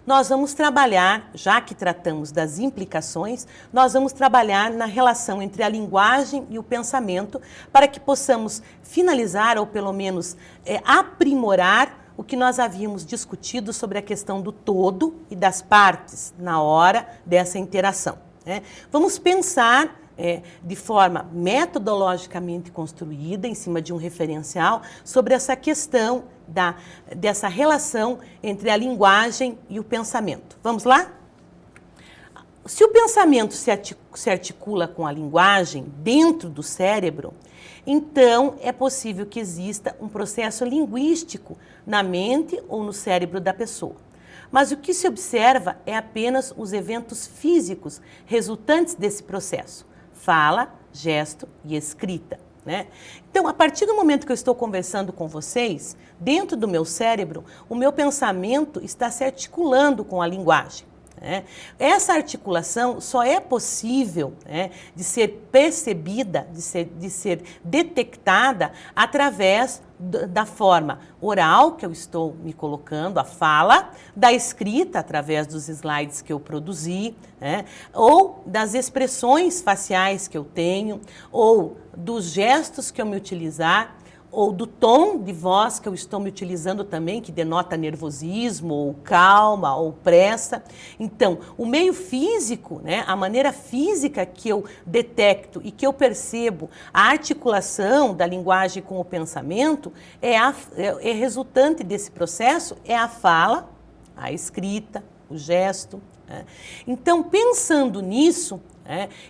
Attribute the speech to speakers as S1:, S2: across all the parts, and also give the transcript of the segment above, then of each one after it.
S1: Nós vamos trabalhar, já que tratamos das implicações, nós vamos trabalhar na relação entre a linguagem e o pensamento para que possamos finalizar ou pelo menos aprimorar o que nós havíamos discutido sobre a questão do todo e das partes na hora dessa interação. Vamos pensar de forma metodologicamente construída, em cima de um referencial, sobre essa questão dessa relação entre a linguagem e o pensamento. Vamos lá? Se o pensamento se articula com a linguagem dentro do cérebro, então é possível que exista um processo linguístico na mente ou no cérebro da pessoa. Mas o que se observa é apenas os eventos físicos resultantes desse processo: fala, gesto e escrita. Então, a partir do momento que eu estou conversando com vocês, dentro do meu cérebro, o meu pensamento está se articulando com a linguagem. Essa articulação só é possível de ser percebida, de ser detectada através da forma oral que eu estou me colocando, a fala, da escrita através dos slides que eu produzi, ou das expressões faciais que eu tenho, ou dos gestos que eu me utilizar, ou do tom de voz que eu estou me utilizando também, que denota nervosismo, ou calma, ou pressa. Então, o meio físico, a maneira física que eu detecto e que eu percebo a articulação da linguagem com o pensamento é resultante desse processo, é a fala, a escrita, o gesto. Então, pensando nisso,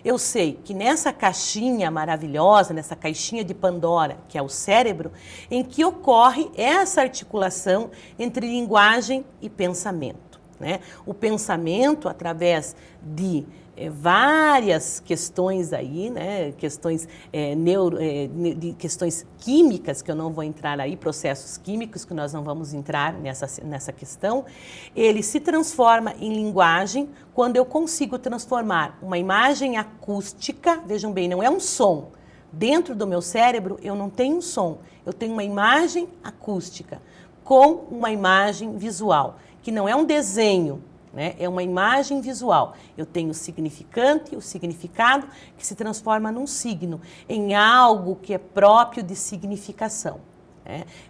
S1: eu sei que nessa caixinha maravilhosa, nessa caixinha de Pandora, que é o cérebro, em que ocorre essa articulação entre linguagem e pensamento. O pensamento, através de várias questões aí, questões, questões químicas, que eu não vou entrar aí, processos químicos que nós não vamos entrar nessa questão, ele se transforma em linguagem quando eu consigo transformar uma imagem acústica, vejam bem, não é um som. Dentro do meu cérebro eu não tenho um som, eu tenho uma imagem acústica com uma imagem visual, que não é um desenho, é uma imagem visual. Eu tenho o significante, o significado, que se transforma num signo, em algo que é próprio de significação.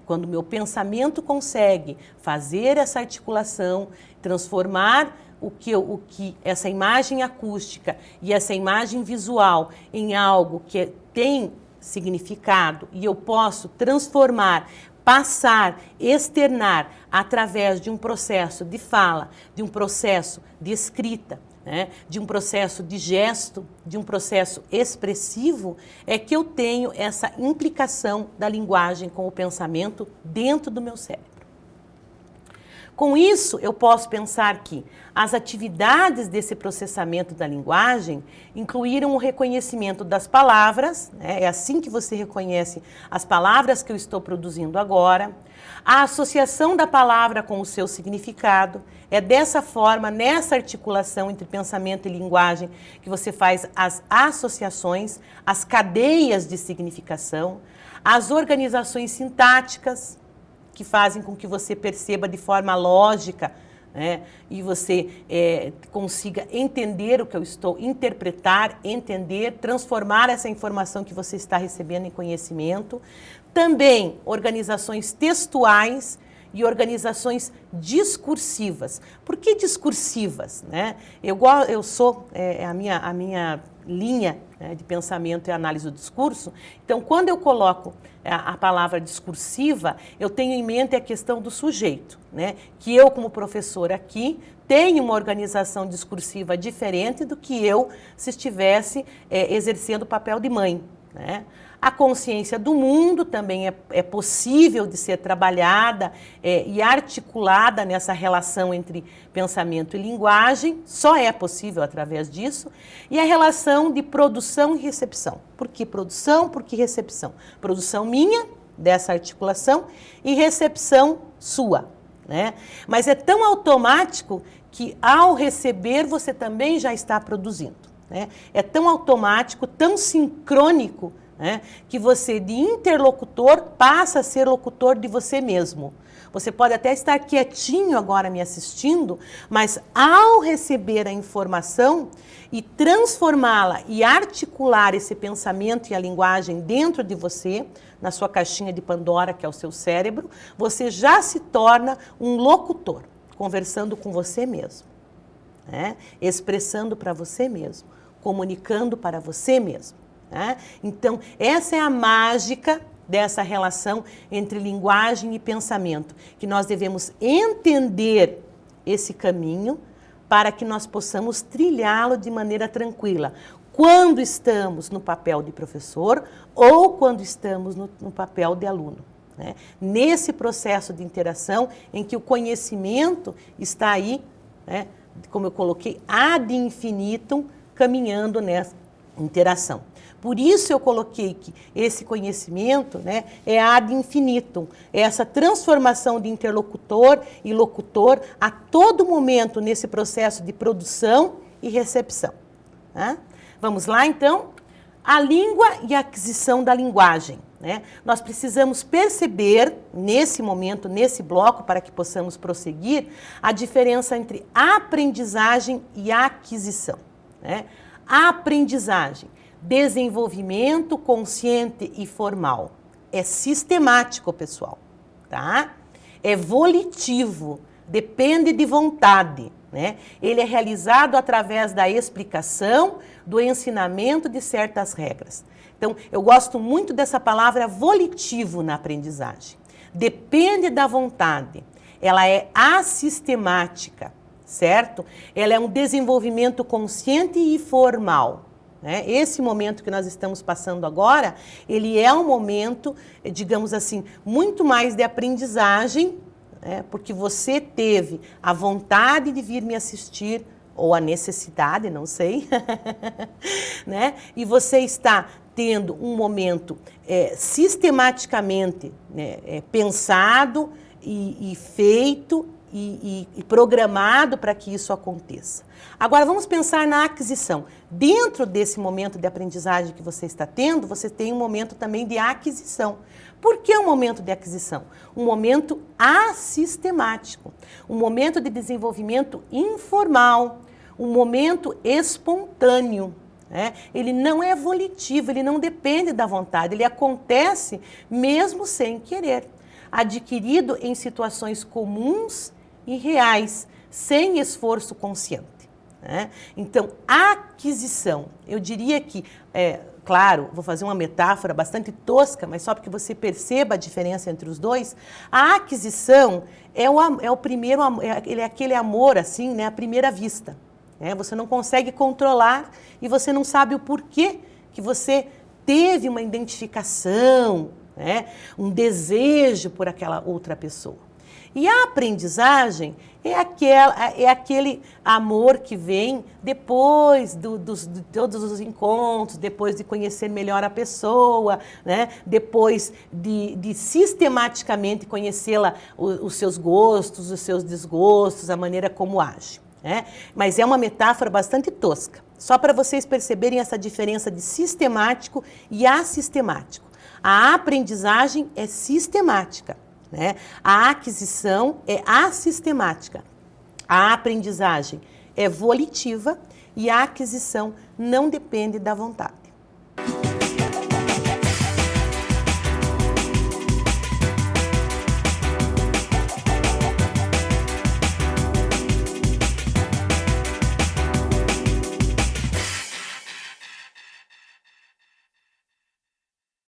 S1: Quando o meu pensamento consegue fazer essa articulação, transformar o que essa imagem acústica e essa imagem visual em algo que tem significado, e eu posso transformar, passar, externar através de um processo de fala, de um processo de escrita, de um processo de gesto, de um processo expressivo, é que eu tenho essa implicação da linguagem com o pensamento dentro do meu cérebro. Com isso, eu posso pensar que as atividades desse processamento da linguagem incluíram o reconhecimento das palavras, é assim que você reconhece as palavras que eu estou produzindo agora, a associação da palavra com o seu significado. É dessa forma, nessa articulação entre pensamento e linguagem, que você faz as associações, as cadeias de significação, as organizações sintáticas, que fazem com que você perceba de forma lógica, e você consiga entender o que eu estou, interpretar, entender, transformar essa informação que você está recebendo em conhecimento. Também organizações textuais e organizações discursivas. Por que discursivas? Eu sou, a minha linha de pensamento e análise do discurso. Então, quando eu coloco a palavra discursiva, eu tenho em mente a questão do sujeito, que eu, como professora aqui, tenho uma organização discursiva diferente do que eu se estivesse exercendo o papel de mãe. A consciência do mundo também é possível de ser trabalhada e articulada nessa relação entre pensamento e linguagem, só é possível através disso. E a relação de produção e recepção. Por que produção? Por que recepção? Produção minha, dessa articulação, e recepção sua. né? Mas é tão automático que ao receber você também já está produzindo, né? É tão automático, tão sincrônico, né, que você de interlocutor passa a ser locutor de você mesmo. Você pode até estar quietinho agora me assistindo, mas ao receber a informação e transformá-la e articular esse pensamento e a linguagem dentro de você, na sua caixinha de Pandora, que é o seu cérebro, você já se torna um locutor, conversando com você mesmo, né? Expressando para você mesmo, comunicando para você mesmo, né? Então, essa é a mágica dessa relação entre linguagem e pensamento, que nós devemos entender esse caminho para que nós possamos trilhá-lo de maneira tranquila, quando estamos no papel de professor ou quando estamos no papel de aluno, né? Nesse processo de interação em que o conhecimento está aí, né, como eu coloquei, ad infinitum, caminhando nessa interação. Por isso eu coloquei que esse conhecimento, né, é ad infinitum, é essa transformação de interlocutor e locutor a todo momento nesse processo de produção e recepção, né? Vamos lá, então? A língua e a aquisição da linguagem, né? Nós precisamos perceber, nesse momento, nesse bloco, para que possamos prosseguir, a diferença entre aprendizagem e aquisição, né? A aprendizagem, desenvolvimento consciente e formal. É sistemático, pessoal, tá? É volitivo, depende de vontade, né? Ele é realizado através da explicação, do ensinamento de certas regras. Então, eu gosto muito dessa palavra volitivo na aprendizagem. Depende da vontade. Ela é assistemática, certo? Ela é um desenvolvimento consciente e formal, né? Esse momento que nós estamos passando agora, ele é um momento, digamos assim, muito mais de aprendizagem, né? Porque você teve a vontade de vir me assistir, ou a necessidade, não sei, né? E você está tendo um momento sistematicamente, né, pensado e feito e programado para que isso aconteça. Agora, vamos pensar na aquisição. Dentro desse momento de aprendizagem que você está tendo, você tem um momento também de aquisição. Por que um momento de aquisição? Um momento assistemático, um momento de desenvolvimento informal, um momento espontâneo, né? Ele não é volitivo, ele não depende da vontade, ele acontece mesmo sem querer, adquirido em situações comuns e reais, sem esforço consciente, né? Então, a aquisição, eu diria que, claro, vou fazer uma metáfora bastante tosca, mas só para que você perceba a diferença entre os dois, a aquisição é o primeiro, ele é aquele amor, assim, né, à primeira vista. Você não consegue controlar e você não sabe o porquê que você teve uma identificação, né, um desejo por aquela outra pessoa. E a aprendizagem é aquele amor que vem depois de todos os encontros, depois de conhecer melhor a pessoa, né, depois de sistematicamente conhecê-la, os seus gostos, os seus desgostos, a maneira como age. Mas é uma metáfora bastante tosca, só para vocês perceberem essa diferença de sistemático e assistemático. A aprendizagem é sistemática, né? A aquisição é assistemática. A aprendizagem é volitiva e a aquisição não depende da vontade.